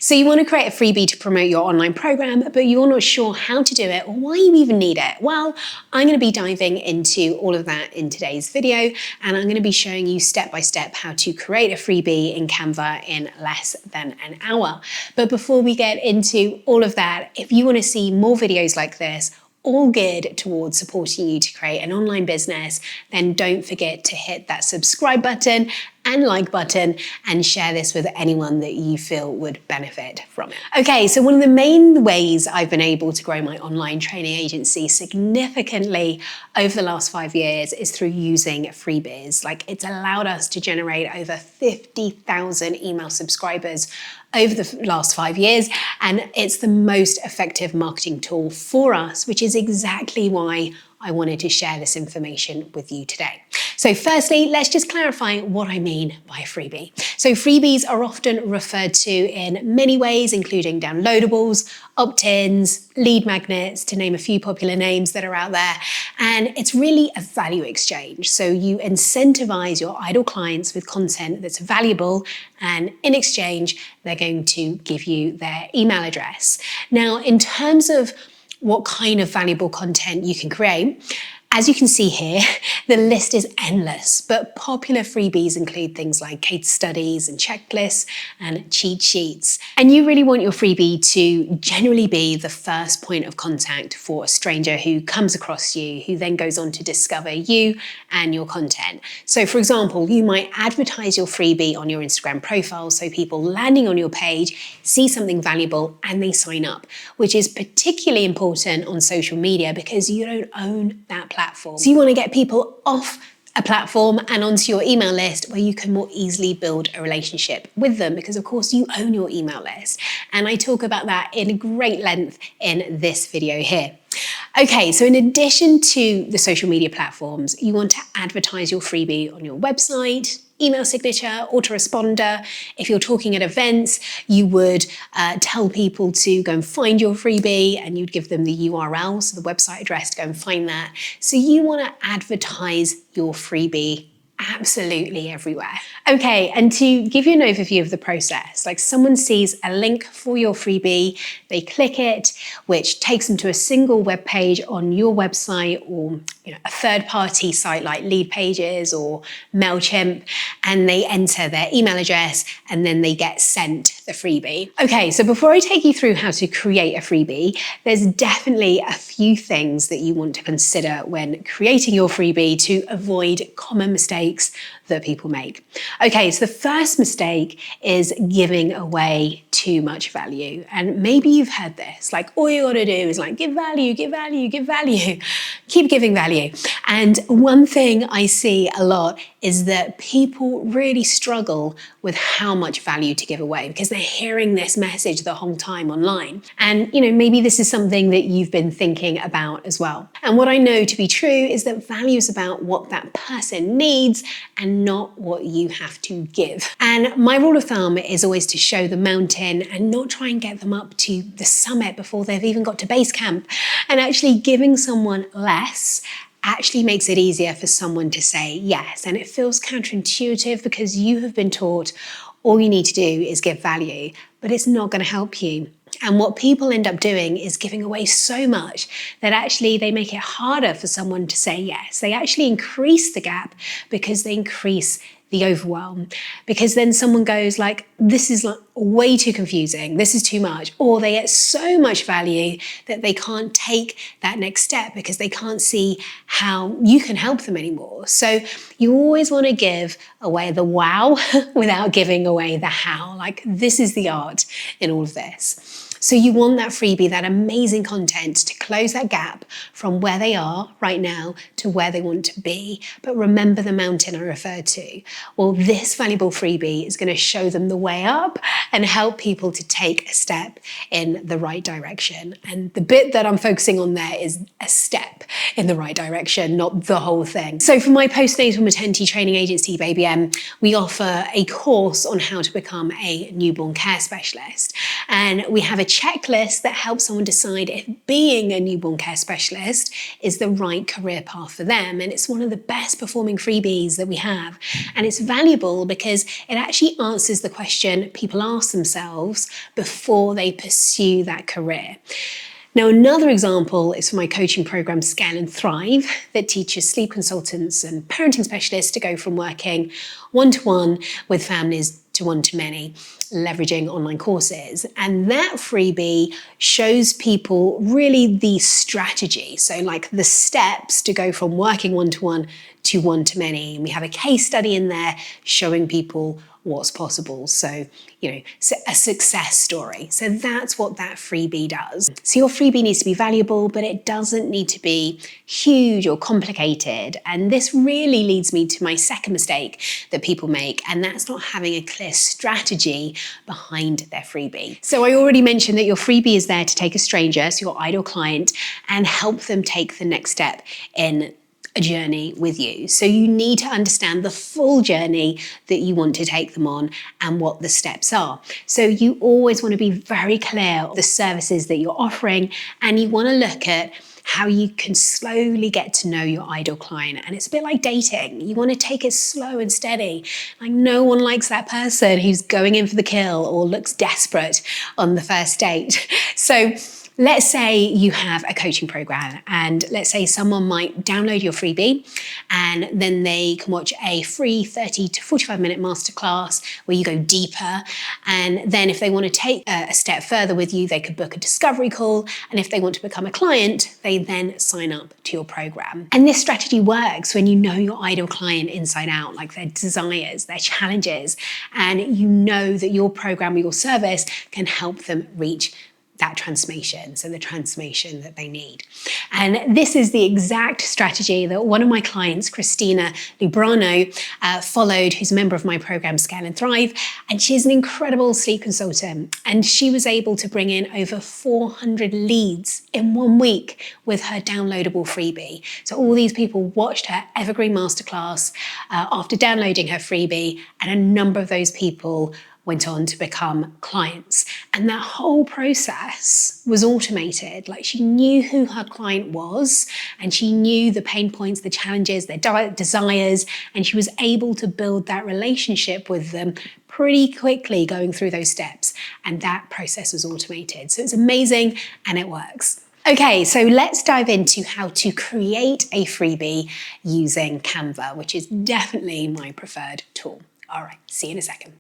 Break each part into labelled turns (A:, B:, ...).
A: So you want to create a freebie to promote your online program, but you're not sure how to do it or why you even need it. Well, I'm going to be diving into all of that in today's video, and I'm going to be showing you step by step how to create a freebie in Canva in less than an hour. But before we get into all of that, if you want to see more videos like this, all geared towards supporting you to create an online business, then don't forget to hit that subscribe button and like button and share this with anyone that you feel would benefit from it. Okay, so one of the main ways I've been able to grow my online training agency significantly over the last 5 years is through using freebies. Like, it's allowed us to generate over 50,000 email subscribers over the last 5 years, and it's the most effective marketing tool for us, which is exactly why I wanted to share this information with you today. So firstly, let's just clarify what I mean by a freebie. So freebies are often referred to in many ways, including downloadables, opt-ins, lead magnets, to name a few popular names that are out there. And it's really a value exchange. So you incentivize your ideal clients with content that's valuable, and in exchange, they're going to give you their email address. Now, in terms of what kind of valuable content you can create, as you can see here, the list is endless, but popular freebies include things like case studies and checklists and cheat sheets. And you really want your freebie to generally be the first point of contact for a stranger who comes across you, who then goes on to discover you and your content. So for example, you might advertise your freebie on your Instagram profile so people landing on your page see something valuable and they sign up, which is particularly important on social media because you don't own that platform. So you want to get people off a platform and onto your email list where you can more easily build a relationship with them, because of course you own your email list. And I talk about that in great length in this video here. Okay, so in addition to the social media platforms, you want to advertise your freebie on your website, email signature, autoresponder. If you're talking at events, you would tell people to go and find your freebie, and you'd give them the URL, so the website address, to go and find that. So you want to advertise your freebie absolutely everywhere. Okay, and to give you an overview of the process, like someone sees a link for your freebie, they click it, which takes them to a single web page on your website or a third-party site like Lead Pages or MailChimp, and they enter their email address and then they get sent the freebie. Okay, so before I take you through how to create a freebie, there's definitely a few things that you want to consider when creating your freebie to avoid common mistakes that people make. Okay, so the first mistake is giving away too much value. And maybe you've heard this, like all you gotta do is like give value, give value, give value, keep giving value. And one thing I see a lot is that people really struggle with how much value to give away because they're hearing this message the whole time online. And maybe this is something that you've been thinking about as well. And what I know to be true is that value is about what that person needs and not what you have to give. And my rule of thumb is always to show the mountain and not try and get them up to the summit before they've even got to base camp. And actually giving someone less actually makes it easier for someone to say yes. And it feels counterintuitive because you have been taught all you need to do is give value, but it's not going to help you. And what people end up doing is giving away so much that actually they make it harder for someone to say yes. They actually increase the gap because they increase the overwhelm, because then someone goes like, this is like way too confusing, this is too much, or they get so much value that they can't take that next step because they can't see how you can help them anymore. So you always want to give away the wow without giving away the how. Like, this is the art in all of this. So you want that freebie, that amazing content, to close that gap from where they are right now to where they want to be. But remember the mountain I referred to. Well, this valuable freebie is going to show them the way up and help people to take a step in the right direction. And the bit that I'm focusing on there is a step in the right direction, not the whole thing. So for my postnatal maternity training agency, Baby M, we offer a course on how to become a newborn care specialist. And we have a checklist that helps someone decide if being a newborn care specialist is the right career path for them. And it's one of the best performing freebies that we have. And it's valuable because it actually answers the question people ask themselves before they pursue that career. Now, another example is for my coaching program, Scale and Thrive, that teaches sleep consultants and parenting specialists to go from working one-to-one with families to one-to-many, leveraging online courses. And that freebie shows people really the strategy. So like the steps to go from working one-to-one to one-to-many. And we have a case study in there showing people what's possible. So, a success story. So that's what that freebie does. So your freebie needs to be valuable, but it doesn't need to be huge or complicated. And this really leads me to my second mistake that people make, and that's not having a clear strategy behind their freebie. So I already mentioned that your freebie is there to take a stranger, so your ideal client, and help them take the next step in a journey with you. So you need to understand the full journey that you want to take them on and what the steps are. So you always want to be very clear of the services that you're offering, and you want to look at how you can slowly get to know your ideal client. And it's a bit like dating. You want to take it slow and steady. Like, no one likes that person who's going in for the kill or looks desperate on the first date. So let's say you have a coaching program, and let's say someone might download your freebie and then they can watch a free 30 to 45 minute masterclass where you go deeper. And then if they want to take a step further with you, they could book a discovery call. And if they want to become a client, they then sign up to your program. And this strategy works when you know your ideal client inside out, like their desires, their challenges, and you know that your program or your service can help them reach that transformation, so the transformation that they need. And this is the exact strategy that one of my clients, Christina Lubrano, followed, who's a member of my program, Scale and Thrive. And she's an incredible sleep consultant. And she was able to bring in over 400 leads in 1 week with her downloadable freebie. So all these people watched her evergreen masterclass after downloading her freebie, and a number of those people went on to become clients. And that whole process was automated. Like, she knew who her client was, and she knew the pain points, the challenges, their desires, and she was able to build that relationship with them pretty quickly going through those steps. And that process was automated. So it's amazing, and it works. Okay, so let's dive into how to create a freebie using Canva, which is definitely my preferred tool. All right, see you in a second.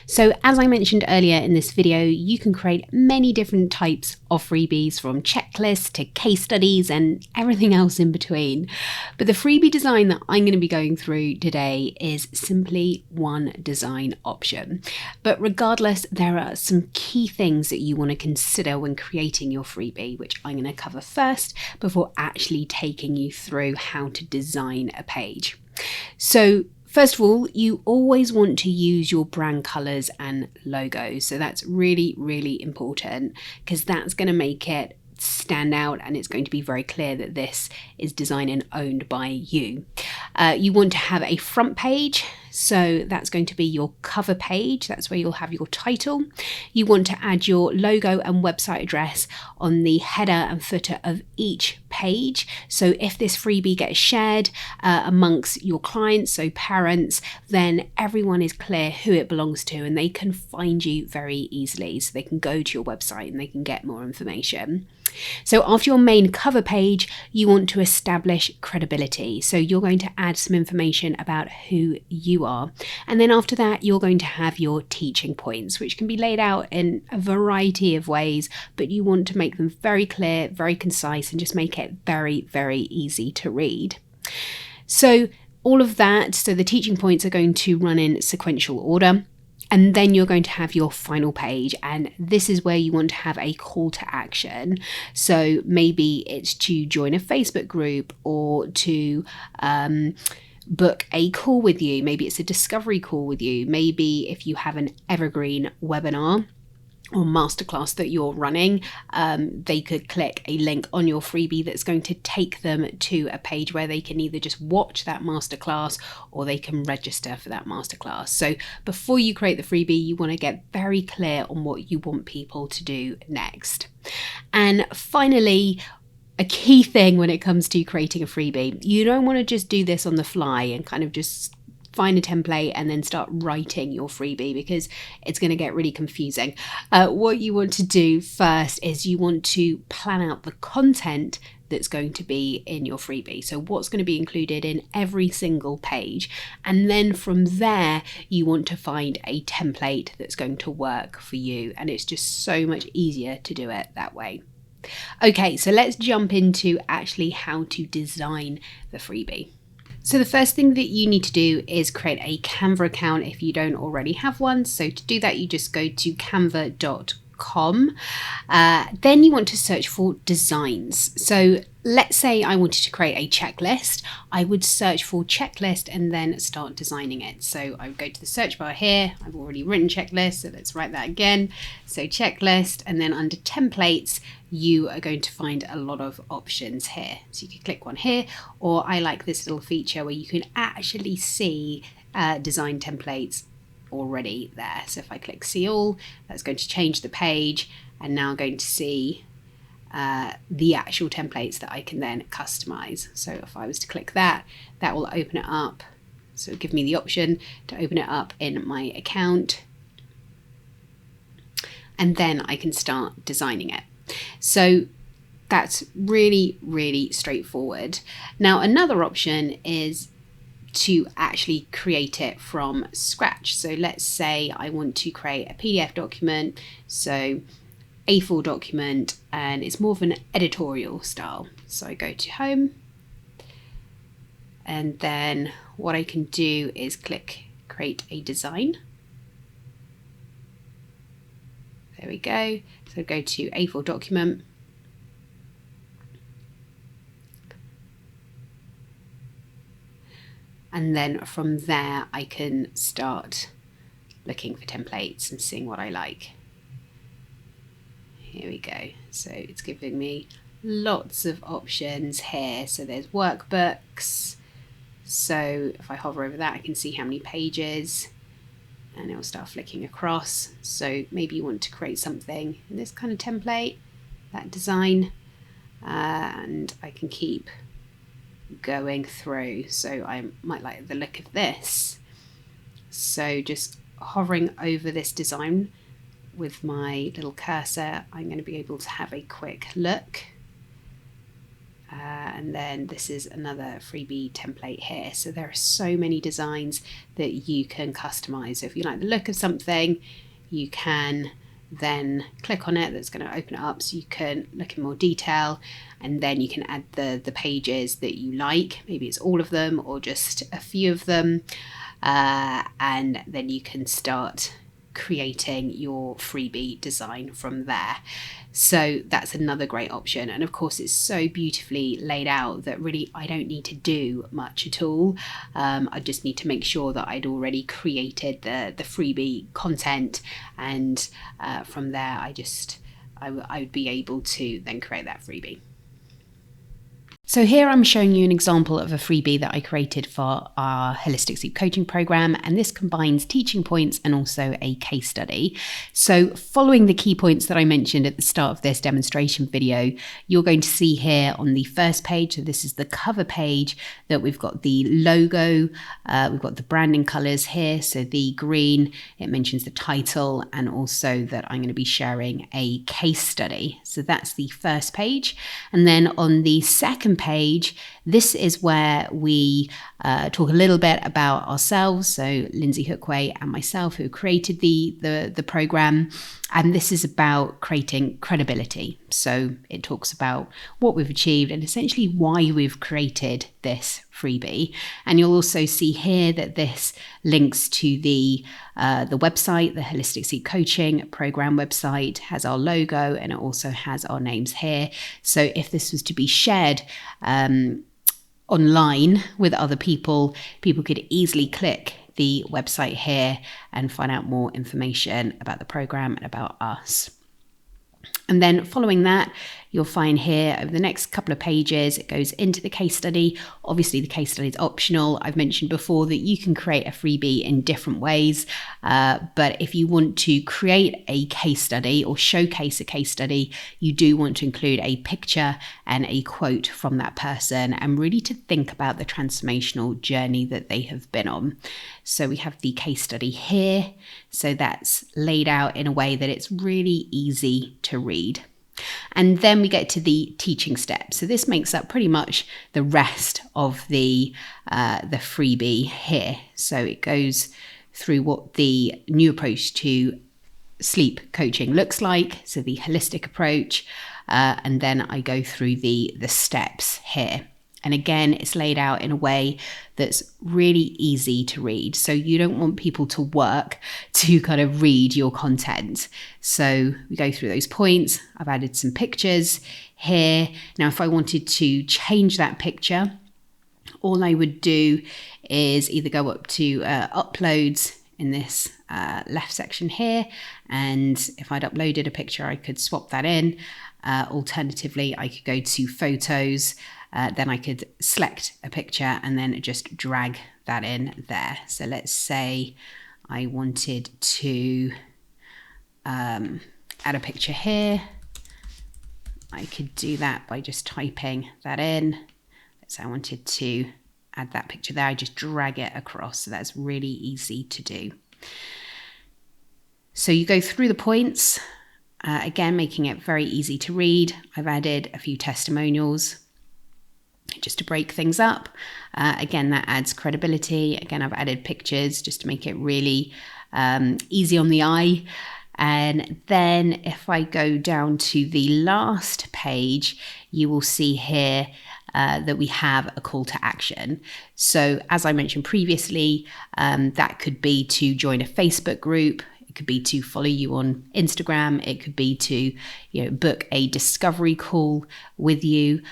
A: So as I mentioned earlier in this video, you can create many different types of freebies, from checklists to case studies and everything else in between. But the freebie design that I'm going to be going through today is simply one design option. But regardless, there are some key things that you want to consider when creating your freebie, which I'm going to cover first before actually taking you through how to design a page. So first of all, you always want to use your brand colors and logos. So that's really, really important, because that's going to make it stand out, and it's going to be very clear that this is designed and owned by you. You want to have a front page. So that's going to be your cover page. That's where you'll have your title. You want to add your logo and website address on the header and footer of each page. So if this freebie gets shared amongst your clients, so parents, then everyone is clear who it belongs to, and they can find you very easily. So they can go to your website and they can get more information. So after your main cover page, you want to establish credibility. So you're going to add some information about who you are. And then after that, you're going to have your teaching points, which can be laid out in a variety of ways, but you want to make them very clear, very concise, and just make it very, very easy to read. So all of that, so the teaching points are going to run in sequential order. And then you're going to have your final page, and this is where you want to have a call to action. So maybe it's to join a Facebook group, or to book a call with you. Maybe it's a discovery call with you. Maybe if you have an evergreen webinar, or masterclass that you're running, they could click a link on your freebie that's going to take them to a page where they can either just watch that masterclass or they can register for that masterclass. So before you create the freebie, you want to get very clear on what you want people to do next. And finally, a key thing when it comes to creating a freebie, you don't want to just do this on the fly and kind of just find a template and then start writing your freebie, because it's going to get really confusing. What you want to do first is you want to plan out the content that's going to be in your freebie. So what's going to be included in every single page. And then from there, you want to find a template that's going to work for you. And it's just so much easier to do it that way. Okay, so let's jump into actually how to design the freebie. So the first thing that you need to do is create a Canva account if you don't already have one. So to do that, you just go to canva.com. Then you want to search for designs. So let's say I wanted to create a checklist. I would search for checklist and then start designing it. So I would go to the search bar here. I've already written checklist, so let's write that again. So checklist, and then under templates, you are going to find a lot of options here. So you can click one here, or I like this little feature where you can actually see design templates already there. So if I click see all, that's going to change the page, and now I'm going to see the actual templates that I can then customize. So if I was to click that, that will open it up. So give me the option to open it up in my account, and then I can start designing it. So that's really, really straightforward. Now, another option is to actually create it from scratch. So let's say I want to create a PDF document, so A4 document, and it's more of an editorial style. So I go to home, and then what I can do is click create a design. There we go. So go to A4 document. And then from there, I can start looking for templates and seeing what I like. Here we go. So it's giving me lots of options here. So there's workbooks. So if I hover over that, I can see how many pages, and it'll start flicking across. So maybe you want to create something in this kind of template, that design, and I can keep going through. So I might like the look of this. So just hovering over this design with my little cursor, I'm going to be able to have a quick look. And then this is another freebie template here. So there are so many designs that you can customize. So if you like the look of something, you can then click on it. That's going to open it up so you can look in more detail, and then you can add the pages that you like. Maybe it's all of them or just a few of them, and then you can start creating your freebie design from there. So that's another great option, and of course it's so beautifully laid out that really I don't need to do much at all. I just need to make sure that I'd already created the freebie content, and from there I would be able to then create that freebie. So here I'm showing you an example of a freebie that I created for our Holistic Sleep Coaching program, and this combines teaching points and also a case study. So following the key points that I mentioned at the start of this demonstration video, you're going to see here on the first page, so this is the cover page, that we've got the logo, we've got the branding colors here, so the green, it mentions the title, and also that I'm going to be sharing a case study. So that's the first page. And then on the second page, this is where we talk a little bit about ourselves, so Lindsay Hookway and myself, who created the program, and this is about creating credibility. So it talks about what we've achieved and essentially why we've created this freebie. And you'll also see here that this links to the website, the Holistic Sleep Coaching program website, has our logo, and it also has our names here. So if this was to be shared online with other people, people could easily click
B: the website here and find out more information about the program and about us. And then following that, you'll find here over the next couple of pages, it goes into the case study. Obviously, the case study is optional. I've mentioned before that you can create a freebie in different ways. But if you want to create a case study or showcase a case study, you do want to include a picture and a quote from that person and really to think about the transformational journey that they have been on. So we have the case study here. So that's laid out in a way that it's really easy to read. And then we get to the teaching steps. So this makes up pretty much the rest of the freebie here. So it goes through what the new approach to sleep coaching looks like. So the holistic approach, and then I go through the steps here. And again, it's laid out in a way that's really easy to read. So you don't want people to work to kind of read your content. So we go through those points. I've added some pictures here. Now, if I wanted to change that picture, all I would do is either go up to uploads in this left section here. And if I'd uploaded a picture, I could swap that in. Alternatively, I could go to photos. Then I could select a picture and then just drag that in there. So let's say I wanted to add a picture here. I could do that by just typing that in. Let's say I wanted to add that picture there. I just drag it across. So that's really easy to do. So you go through the points, again, making it very easy to read. I've added a few testimonials just to break things up. Again, that adds credibility. Again, I've added pictures just to make it really easy on the eye. And then if I go down to the last page, you will see here that we have a call to action. So as I mentioned previously, that could be to join a Facebook group. It could be to follow you on Instagram. It could be to, book a discovery call with you.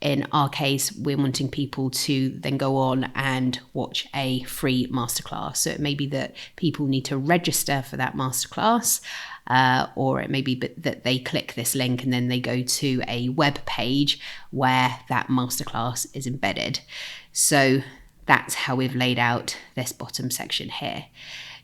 B: In our case, we're wanting people to then go on and watch a free masterclass. So it may be that people need to register for that masterclass, or it may be that they click this link and then they go to a web page where that masterclass is embedded. So that's how we've laid out this bottom section here.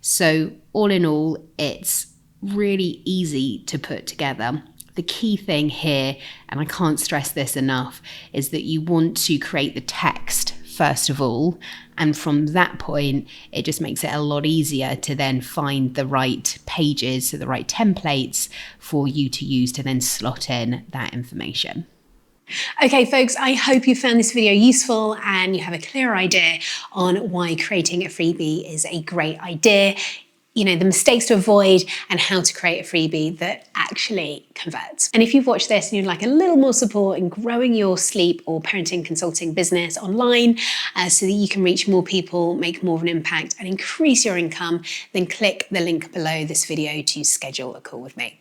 B: So all in all, it's really easy to put together. The key thing here, and I can't stress this enough, is that you want to create the text first of all. And from that point, it just makes it a lot easier to then find the right pages, so the right templates for you to use to then slot in that information.
A: Okay, folks, I hope you found this video useful and you have a clear idea on why creating a freebie is a great idea. The mistakes to avoid and how to create a freebie that actually converts. And if you've watched this and you'd like a little more support in growing your sleep or parenting consulting business online so that you can reach more people, make more of an impact and increase your income, then click the link below this video to schedule a call with me.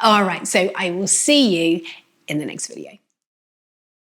A: All right, so I will see you in the next video.